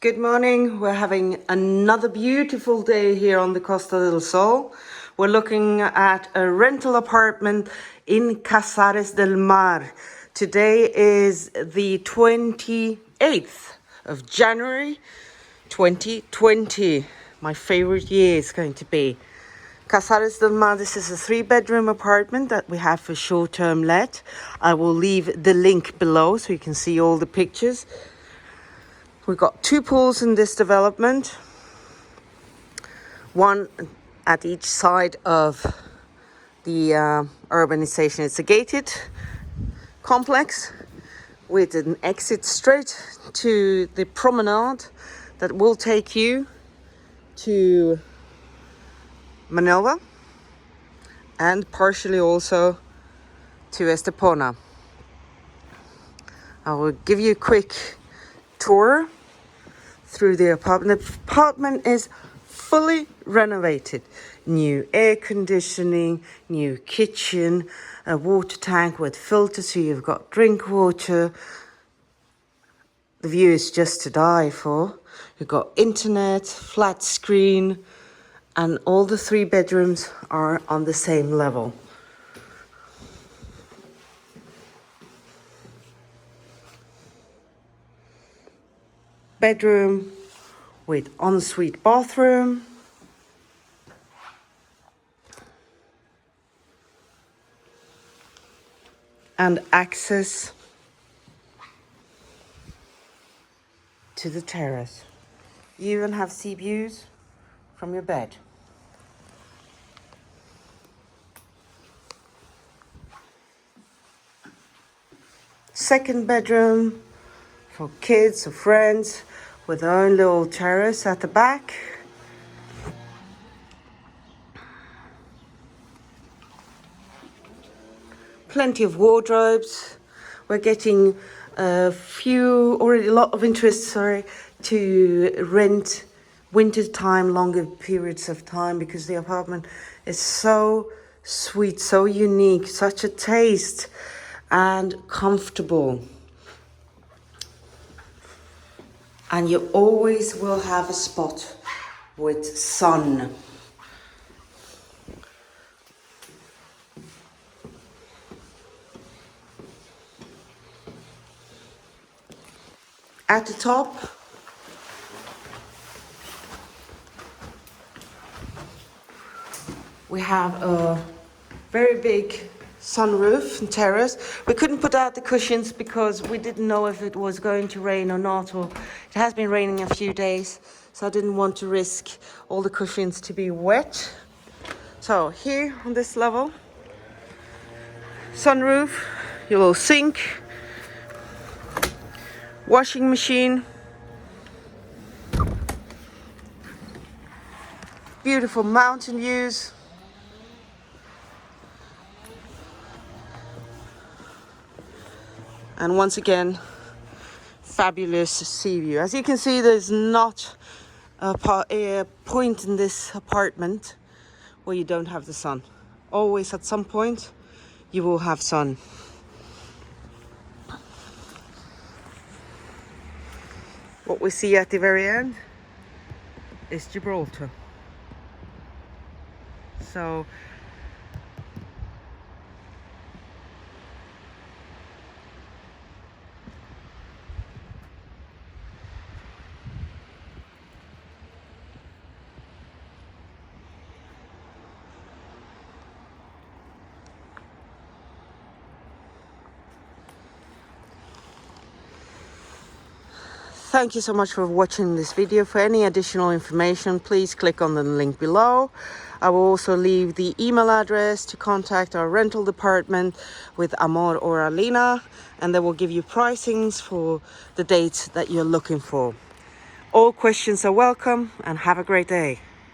Good morning. We're having another beautiful day here on the Costa del Sol. We're looking at a rental apartment in Casares del Mar. Today is the 28th of January 2020. My favorite year is going to be. Casares del Mar, this is a 3-bedroom apartment that we have for short-term let. I will leave the link below so you can see all the pictures. We've got 2 pools in this development, one at each side of the urbanization. It's a gated complex with an exit straight to the promenade that will take you to Enova and partially also to Estepona. I will give you a quick tour through the apartment. The apartment is fully renovated. New air conditioning, new kitchen, a water tank with filters so you've got drink water. The view is just to die for. You've got internet, flat screen, and all the 3 bedrooms are on the same level. Bedroom with ensuite bathroom. And access to the terrace. You even have sea views from your bed. Second bedroom for kids or friends with their own little terrace at the back. Plenty of wardrobes. We're getting a lot of interest, to rent winter time, longer periods of time, because the apartment is so sweet, so unique, such a taste and comfortable. And you always will have a spot with sun. At the top, we have a very big sunroof and terrace. We couldn't put out the cushions because we didn't know if it was going to rain or not, or it has been raining a few days, so I didn't want to risk all the cushions to be wet. So here on this level, sunroof, your little sink, washing machine, beautiful mountain views. And once again, fabulous sea view. As you can see, there's not a point in this apartment where you don't have the sun. Always at some point, you will have sun. What we see at the very end is Gibraltar. So thank you so much for watching this video. For any additional information, please click on the link below. I will also leave the email address to contact our rental department with Amor or Alina, and they will give you pricings for the dates that you're looking for. All questions are welcome, and have a great day.